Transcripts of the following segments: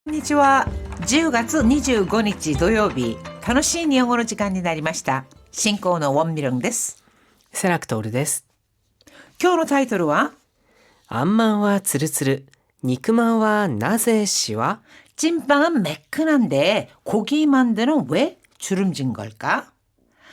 こんにちは。10月25日土曜日、楽しい日本語の時間になりました。進行のウォンミルンです。セラクトールです。今日のタイトルは、あんまんはツルツル、肉まんはなぜしわ? 찐빵은 매끈한데 고기 만두는 왜 주름진 걸까?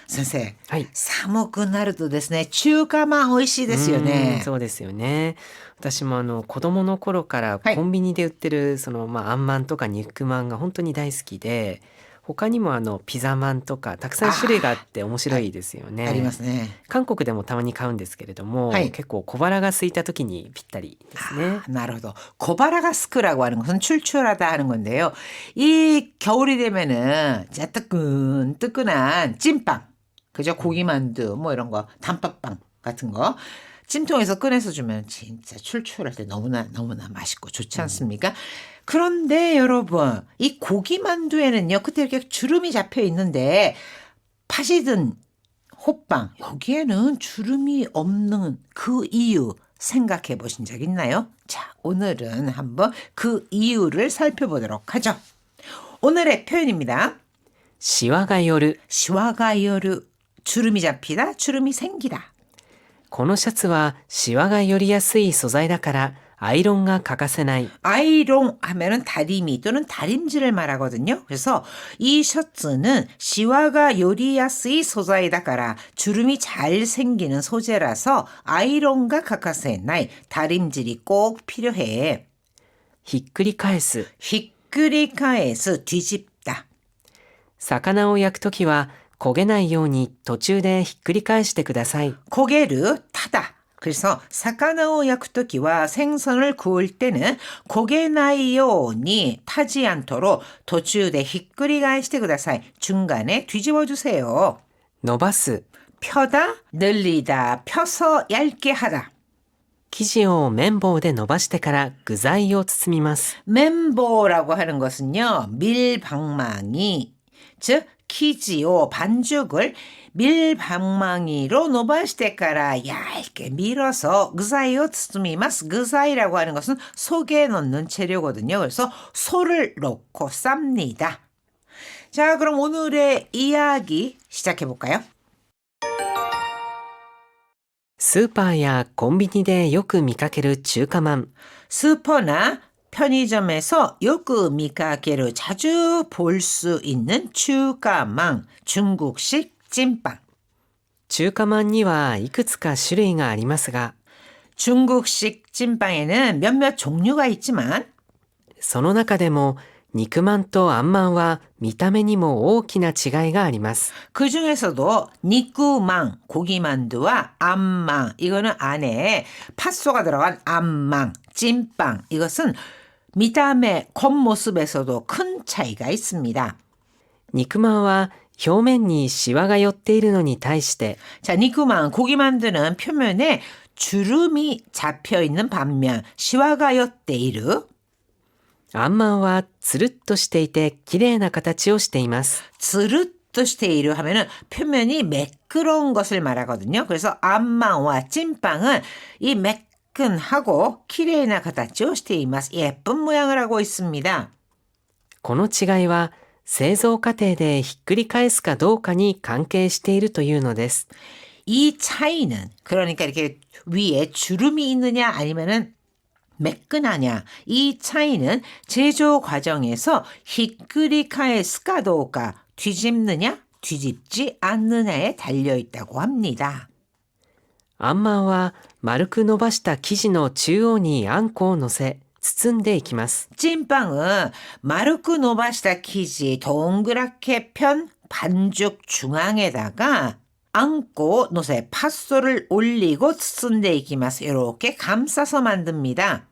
先生、はい。寒くなるとですね、中華まん美味しいですよね。そうですよね。私も子供の頃からはいコンビニで売ってるあんまんとか肉まんが本当に大好きで、他にもピザまんとかたくさん種類があって面白いですよね。ありますね。韓国でもたまに買うんですけれども、はい結構小腹が空いた時にぴったりですね。나르도 고바라가 스크라고 하는 것은 출출하다 하는 건데요. 이 겨울이 되면은 진짜 뜨끈뜨끈한 찐빵, 그죠? 고기만두 뭐 이런 거, 단팥빵 같은 거 찜통에서 꺼내서 주면 진짜 출출할 때 너무나 맛있고 좋지 않습니까? 그런데 여러분, 이 고기만두에는요, 그때 이렇게 주름이 잡혀 있는데 팥이 든 호빵, 여기에는 주름이 없는 그 이유 생각해 보신 적 있나요? 자, 오늘은 한번 그 이유를 살펴보도록 하죠. 오늘의 표현입니다. シワが寄る。 시와가 여르, 주름이 잡히다, 주름이 생기다. このシャツはシワが寄りやすい素材だからアイロンが欠かせない。 아이롱 하면은 다리미 또는 다림질을 말하거든요. 그래서 이 셔츠는 시와가 요리야스의 소자이다까라 주름이 잘 생기는 소재라서 아이롱과 가카세나이 다림질이 꼭 필요해. ひっくり返す。 휘끄리카에서 뒤집다. 魚を焼くときは焦げないように途中でひっくり返してください。 고개를 타다. 그래서 사카나오 야쿠토키와 생선을 구울 때는 고개나이요니 타지 않도록 도주대 히끄리가시테 구다사이. 중간에 뒤집어 주세요. 伸ばす。 펴다, 늘리다, 펴서 얇게 하다. 生地を綿棒で伸ばしてから具材を包みます。 멘보라고 하는 것은요, 밀방망이, 즉 키지오 반죽을 밀방망이로 노바시테까라 얇게 밀어서 그사이を包みます. 그사이라고 하는 것은 속에 넣는 재료거든요. 그래서 소를 넣고 쌉니다. 자, 그럼 오늘의 이야기 시작해 볼까요? スーパーやコンビニでよく見かける中華まん。 슈퍼나 편의점에서 요크 미카게를 자주 볼 수 있는 중가망, 중국식 찐빵. 中華まんにはいくつか種類がありますが、 중국식 찐빵에는 몇몇 종류가 있지만 その中でも肉まんとあんまんは見た目にも大きな違いがあります。 그 중에서도 니꾸망, 고기만두와 암망, 이거는 안에 팥소가 들어간 암망, 찐빵, 이것은 미담의 겉모습에서도 큰 차이가 있습니다. 肉まんは表面にシワが寄っているのに対して、 자, 니꾸망, 고기만두는 표면에 주름이 잡혀있는 반면 시와가 엿데이르, あんまんはつるっとしていて綺麗な形をしています。 츠르뜨시테이르 하면은 표면이 매끄러운 것을 말하거든요. 그래서 암망과 찐빵은 이 매끈하고 키레이나 가타치오 시테이마스, 예쁜 모양을 하고 있습니다. この違いは製造過程でひっくり返すかどうかに関係しているというのです。 이 차이는, 그러니까 이렇게 위에 주름이 있느냐 아니면은 매끈하냐, 이 차이는 제조 과정에서 히크리카에스카도가 뒤집느냐 뒤집지 않느냐에 달려 있다고 합니다. あんまんは丸く伸ばした生地の中央にあんこを乗せ包んでいきます。 찐빵은 마르크 노바시타 키지 동그랗게 편 반죽 중앙에다가 안고 노세 팥소를 올리고 쓰는데 이기마스. 이렇게 감싸서 만듭니다.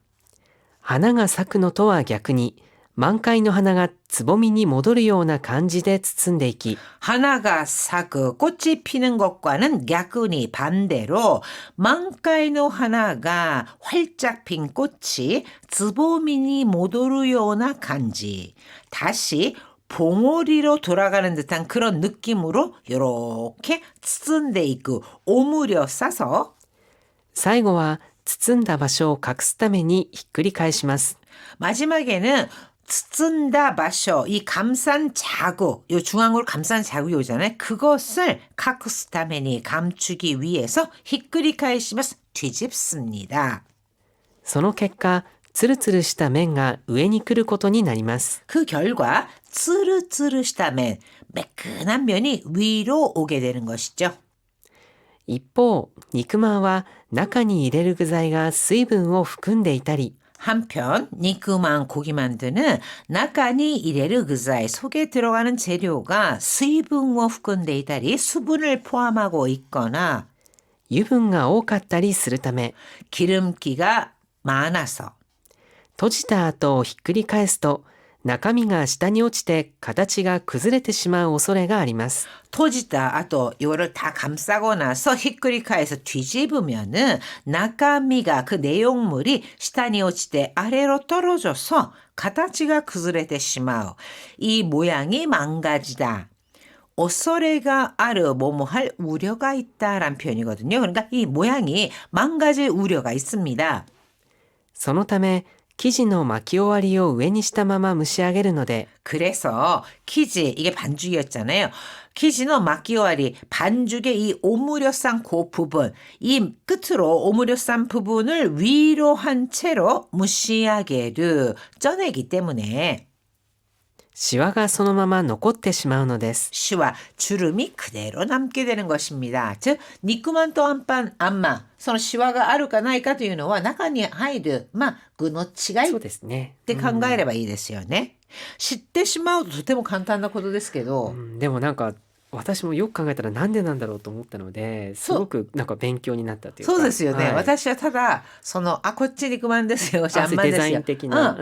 花が咲くのとは逆に満開の花がつぼみに戻るような感じで包んでいき、 하나가 사그 꽃이 피는 것과는 약운이 반대로 만가이노 하나가 활짝 핀 꽃이 즈보미니 모도르요나 간지, 다시 봉오리로 돌아가는 듯한 그런 느낌으로 이렇게 쓰는데 있고 오므려 싸서 最後は包んだ場所を隠すためにひっくり返します。 마지막에는 쓰쓴다 마셔 이 감싼 자국 요 중앙으로 감싼 자국이 오잖아요. 그것을 카쿠스타메니 감추기 위해서 히크리카에시마스 뒤집습니다. その結果、つるつるした面が上に来ることになります。 그 결과 츠르츠르시다면 매끈한 면이 위로 오게 되는 것이죠. 一方、肉まんは中に入れる具材が水分を含んでいたり、 한편 니크만 고기만두는 나까니 이레르 그자의 속에 들어가는 재료가 수분을含んでいたり 수분을 포함하고 있거나 油分が多かったりするため、 기름기가 많아서 閉じた後ひっくり返すと中身が下に落ちて形が崩れてしまう恐れがあります。 토지다 아또 이거를 다 감싸고 나서 히크리카에서 뒤집으면은 나까미가 그 내용물이 시타니 오치때 아래로 떨어져서 가타치가 그스레테 시마오 이 모양이 망가지다. 오소레가 아르 뭐뭐할 우려가 있다라는 표현이거든요. 그러니까 이 모양이 망가질 우려가 있습니다. そのため生地の巻き終わりを上にしたまま蒸し上げるので、 그래서 키지 이게 반죽이었잖아요. 키지는 마키오아리 반죽의 이 오므려싼 그 부분 이 끝으로 오므려싼 부분을 위로 한 채로 무시하게를 쪄내기 때문에 シワがそのまま残ってしまうのです。 시와 주름이 그대로 남게 되는 것입니다. 즉 니쿠만 또 안반 안마 その 시와가 아루까 나이까 というのは中に入る具の違いそうっですね。て考えればいいですよね。知ってしまうととても簡単なことですけど、でもなんか私もよく考えたらなんでなんだろうと思ったので、すごくなんか勉強になったというか。そうですよね。はい、私はただこっち肉まんですよ、あ、デザイン的な、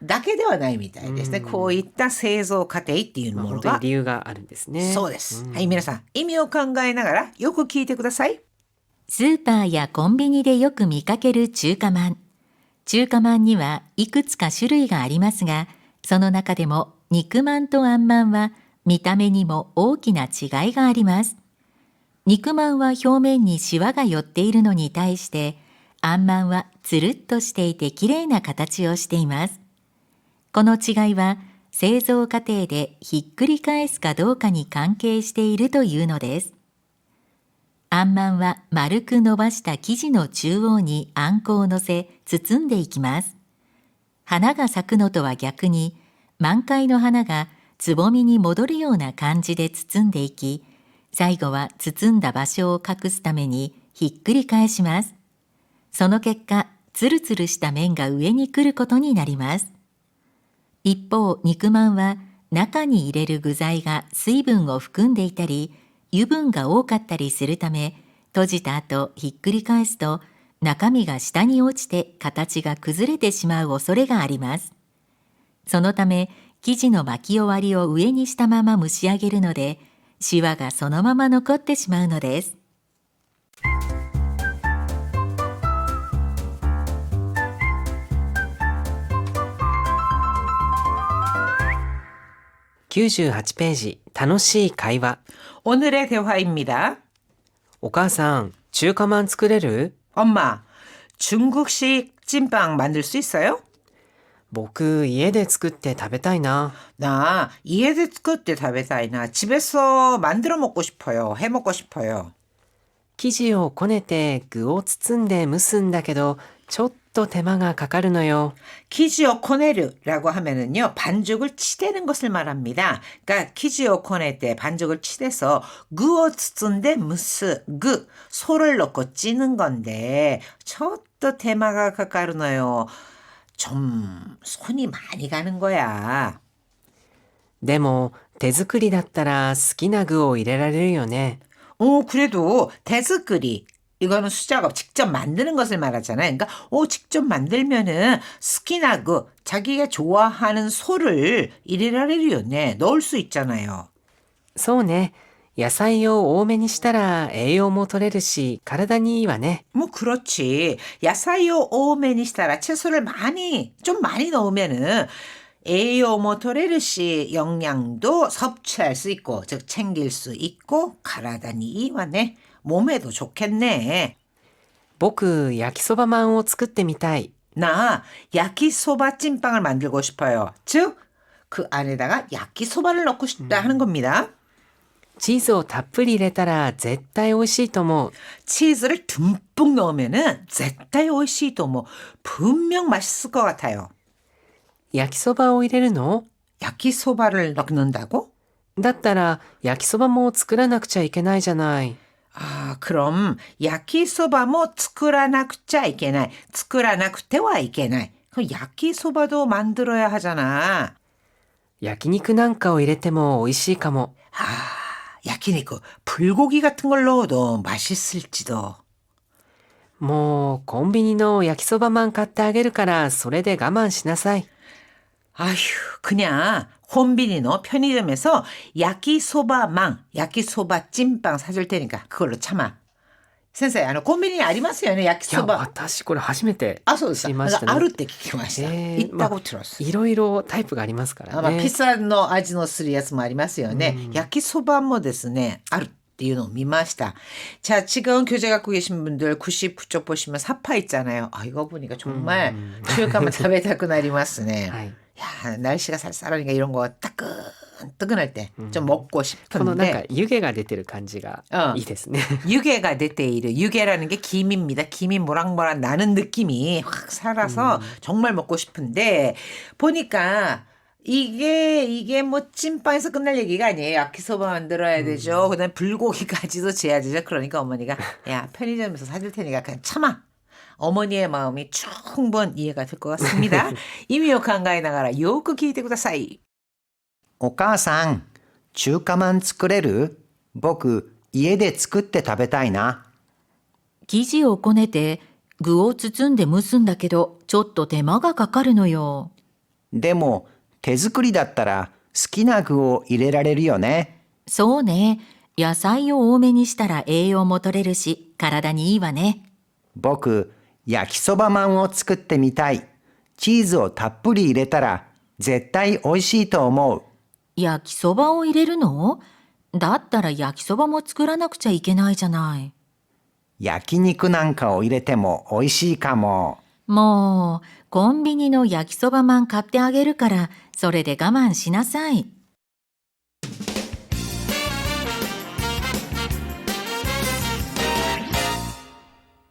だけではないみたいですね。こういった製造過程っていうもの本当にが、理由があるんですね。そうです。はい、皆さん意味を考えながらよく聞いてください。スーパーやコンビニでよく見かける中華まん。中華まんにはいくつか種類がありますが、その中でも肉まんとあんまんは見た目にも大きな違いがあります。肉まんは表面にシワが寄っているのに対して、あんまんはつるっとしていてきれいな形をしています。この違いは製造過程でひっくり返すかどうかに関係しているというのです。あんまんは丸く伸ばした生地の中央にあんこを乗せ包んでいきます。花が咲くのとは逆に、満開の花がつぼみに戻るような感じで包んでいき、最後は包んだ場所を隠すためにひっくり返します。その結果、つるつるした面が上に来ることになります。一方、肉まんは中に入れる具材が水分を含んでいたり、油分が多かったりするため、閉じた後ひっくり返すと、中身が下に落ちて形が崩れてしまう恐れがあります。そのため、生地の巻き終わりを上にしたまま蒸し上げるので、シワがそのまま残ってしまうのです。98ページ、楽しい会話。 오늘의 대화입니다. お母さん、中華まん作れる？ 엄마, 중국식 찐빵 만들 수 있어요? 僕、家で作って食べたいな。 나 이에데 作って食べたいな. 집에서 만들어 먹고 싶어요. 해 먹고 싶어요. 生地をこねて具を包んで蒸すんだけど、ちょっと手間がかかるのよ。 키지오 코네르라고 하면은요, 반죽을 치대는 것을 말합니다. 그러니까 키지오 코네테 반죽을 치대서 그어 쓰는데 무스 그 소를 넣고 찌는 건데, 저또 테마가 가까르너요. 좀 손이 많이 가는 거야. でも、手作りだったら好きな具を入れられるよね。 그래도 대스크리 이거는 수작업 직접 만드는 것을 말하잖아요. 그러니까 직접 만들면은 스키나그 자기가 좋아하는 소를 이래라래요네 넣을 수 있잖아요. そうね。野菜を多めにしたら栄養も取れるし、体にいいわね。 뭐 그렇지. 야사이오 오메니 시타라 채소를 좀 많이 넣으면은 에이오 모토레르시 영양도 섭취할 수 있고, 즉 챙길 수 있고, 가라다니 이와네. 몸에도 좋겠네. 僕、焼きそばまんを作ってみたい。나 야키소바 찐빵을 만들고 싶어요. 즉, 그 안에다가 야키소바를 넣고 싶다 하는 겁니다. チーズをたっぷり入れたら絶対美味しいと思う。 치즈를 듬뿍 넣으면은絶対 오이시도 뭐 분명 맛있을 것 같아요. 焼きそばを入れるの？ 야키소바를 넣는다고? だったら焼きそばも作らなくちゃいけないじゃない。 아, 그럼 야키소바 뭐 作らなくちゃいけない. 作らなくてはいけない. 그럼 야키소바도 만들어야 하잖아. 焼肉なんかを入れても美味しいかも。 아, 야키니쿠 불고기 같은 걸 넣어도 맛있을지도. もうコンビニの焼きそばマン買ってあげるからそれで我慢しなさい。 아휴, 그냥 홈비니노 편의점에서 야키소바망, 야키소바 찐빵 사줄 테니까 그걸로 참아. 센세이, 콤비니 아리마스요, いや 야키소바. 私これ初めて 아, そう知ですか. りましたね。 아루 때聞きました. 있다고 들었어. いろいろタイプがありますからね。 비싼味のするやつもありますよね. 야키소바もですね, 아루っていうのを見ました. 자, 지금 교재 갖고 계신 분들 99쪽 보시면 사파 있잖아요. 아, 이거 보니까 정말 추억하면 食べたくなりますね. はい。 야, 날씨가 쌀쌀하니까 이런 거 따끈따끈할 때 좀 먹고 このなんか 싶은데 湯気が出てる感じがいいですね。 유게가 데테이르 유게라는 게 김입니다. 김이 모락모락 나는 느낌이 확 살아서 정말 먹고 싶은데 보니까 이게 뭐 찐빵에서 끝날 얘기가 아니에요. 야키소바 만들어야 되죠. 그다음에 불고기까지도 재야 되죠. 그러니까 어머니가 야 편의점에서 사줄 테니까 그냥 참아. 어머니의 마음이 충분 이해가 될 것 같습니다. 이미요考えながらよく聞いてください. お母さん、中華まん作れる？僕、家で作って食べたいな。生地をこねて具を包んで蒸すんだけどちょっと手間がかかるのよ。でも、手作りだったら好きな具を入れられるよね。そうね。野菜を多めにしたら栄養も取れるし体にいいわね。僕、焼きそばまんを作ってみたい。チーズをたっぷり入れたら絶対美味しいと思う。焼きそばを入れるの？だったら焼きそばも作らなくちゃいけないじゃない。焼肉なんかを入れても美味しいかも。もうコンビニの焼きそばまん買ってあげるからそれで我慢しなさい。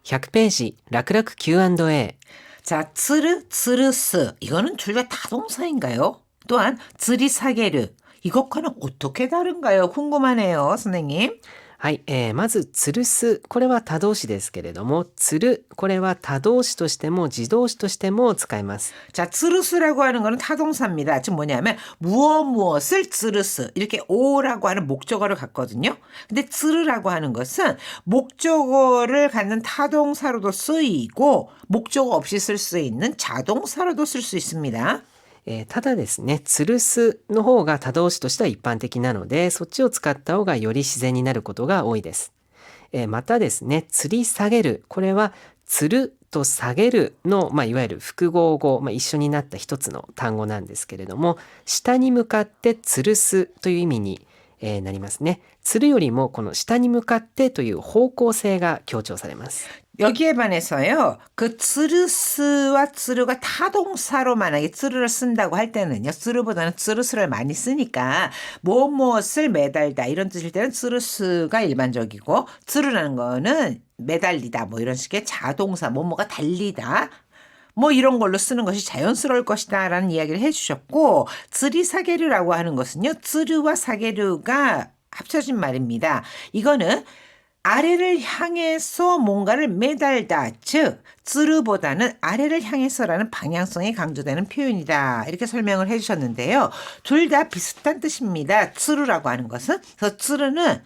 100ページ楽々 Q&A. 자, 츠르스 이거는 둘 다 타동사인가요? 또한 츠리사게르 이것과는 어떻게 다른가요? 궁금하네요, 선생님. はい、まずつるす、これは他動詞ですけれども、つる、これは他動詞としても自動詞としても使います。 자, 츠르스라고 하는 거는 타동사입니다. 지금 뭐냐면 무엇을 츠르스 이렇게 오라고 하는 목적어를 갖거든요. 근데 츠르라고 하는 것은 목적어를 갖는 타동사로도 쓰이고 목적어 없이 쓸 수 있는 자동사로도 쓸 수 있습니다. ただですね、つるすの方が他動詞としては一般的なので、そっちを使った方がより自然になることが多いです。またですね、吊り下げる、これは吊ると下げるの、いわゆる複合語、一緒になった一つの単語なんですけれども、下に向かって吊るすという意味になりますね。吊るよりもこの下に向かってという方向性が強調されます。 여기에 반해서요. 그 츠르스와 츠르가 타동사로 만약에 츠르를 쓴다고 할 때는요. 츠르보다는 츠르스를 많이 쓰니까 무엇을 매달다 이런 뜻일 때는 츠르스가 일반적이고 츠르라는 거는 매달리다 뭐 이런 식의 자동사 뭐뭐가 달리다 뭐 이런 걸로 쓰는 것이 자연스러울 것이다 라는 이야기를 해주셨고 츠리사게르라고 하는 것은요. 츠르와 사게르가 합쳐진 말입니다. 이거는 아래를 향해서 뭔가를 매달다, 즉 츠르보다는 아래를 향해서라는 방향성이 강조되는 표현이다. 이렇게 설명을 해주셨는데요. 둘 다 비슷한 뜻입니다. 츠르라고 하는 것은. 그래서 츠르는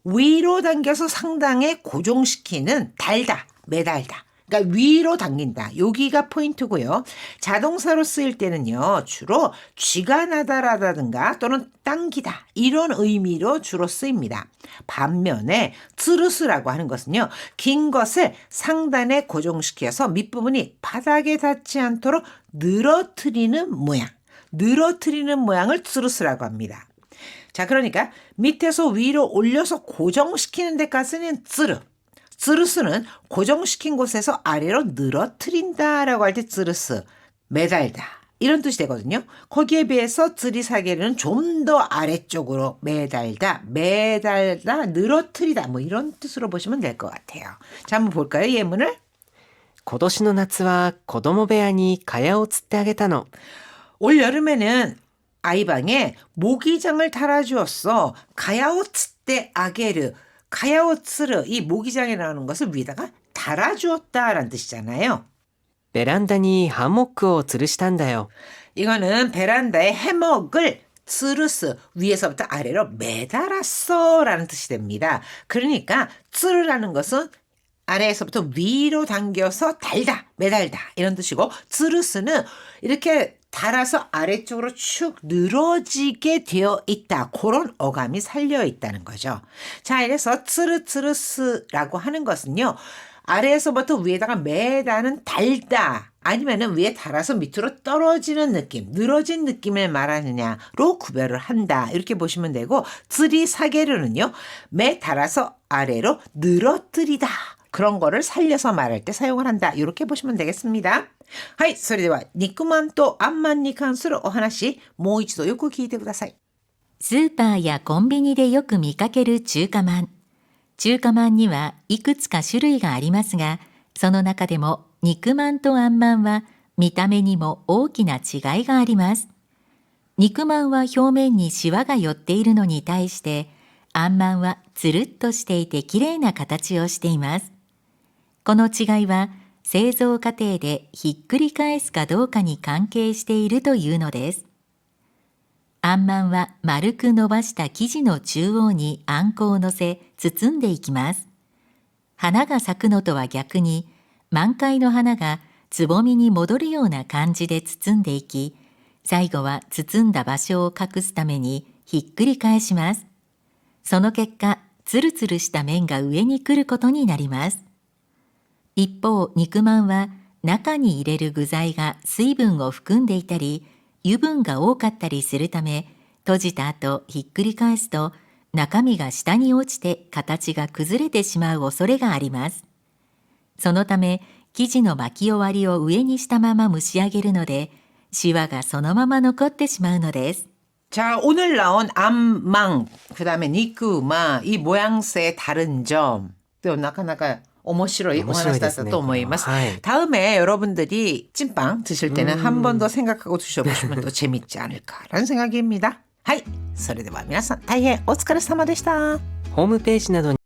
위로 당겨서 상단에 고정시키는 달다, 매달다. 그러니까 위로 당긴다. 여기가 포인트고요. 자동사로 쓰일 때는요. 주로 쥐가 나다라든가 또는 당기다 이런 의미로 주로 쓰입니다. 반면에 츠르스라고 하는 것은요. 긴 것을 상단에 고정시켜서 밑부분이 바닥에 닿지 않도록 늘어뜨리는 모양. 늘어뜨리는 모양을 츠르스라고 합니다. 자, 그러니까 밑에서 위로 올려서 고정시키는 데까지는 츠르. 쯔르스는 고정시킨 곳에서 아래로 늘어뜨린다라고 할 때 쯔르스, 매달다 이런 뜻이 되거든요. 거기에 비해서 쯔리사게르는 좀 더 아래쪽으로 매달다, 늘어뜨리다 뭐 이런 뜻으로 보시면 될 것 같아요. 자, 한번 볼까요? 예문을. 今年の夏は子供部屋に蚊帳をつってあげたの。 올 여름에는 아이방에 모기장을 달아주었어. 가야오츠때 아게르, 가야오츠르 이 모기장이라는 것을 위에다가 달아주었다라는 뜻이잖아요. ベランダにハンモックを吊るしたんだよ。 이거는 베란다에 해먹을 츠르스 위에서부터 아래로 매달았어 라는 뜻이 됩니다. 그러니까 츠르라는 것은 아래에서부터 위로 당겨서 달다, 매달다 이런 뜻이고 츠르스는 이렇게 달아서 아래쪽으로 축 늘어지게 되어 있다. 그런 어감이 살려 있다는 거죠. 자, 이래서 츠르츠르스라고 하는 것은요. 아래에서부터 위에다가 매다는 달다 아니면은 위에 달아서 밑으로 떨어지는 느낌, 늘어진 느낌을 말하느냐로 구별을 한다. 이렇게 보시면 되고 쯔리사게르는요. 매 달아서 아래로 늘어뜨리다. 그런 거를 살려서 말할 때 사용을 한다. 이렇게 보시면 되겠습니다. はい、それでは肉まんとあんまんに関するお話、もう一度よく聞いてください。スーパーやコンビニでよく見かける中華まん。中華まんにはいくつか種類がありますが、その中でも肉まんとあんまんは見た目にも大きな違いがあります。肉まんは表面にシワが寄っているのに対して、あんまんはつるっとしていてきれいな形をしています。この違いは製造過程でひっくり返すかどうかに関係しているというのです。あんまんは丸く伸ばした生地の中央にあんこを乗せ包んでいきます。花が咲くのとは逆に満開の花がつぼみに戻るような感じで包んでいき、最後は包んだ場所を隠すためにひっくり返します。その結果、つるつるした面が上に来ることになります。一方、肉まんは中に入れる具材が水分を含んでいたり、油分が多かったりするため、閉じた後ひっくり返すと中身が下に落ちて形が崩れてしまう恐れがあります。そのため、生地の巻き終わりを上にしたまま蒸し上げるので、シワがそのまま残ってしまうのです。 자, 오늘 나온 암망, 그 다음에 니쿠마, 이 모양새의 다른 점, 또 나카나카 오모시로이 오하나시다 또 모이마스. 다음에 여러분들이 찐빵 드실 때는 한 번 더 생각하고 드셔보시면 또 재밌지 않을까라는 생각입니다. はい、それでは皆さん大変お疲れ様でした。ホームページなどに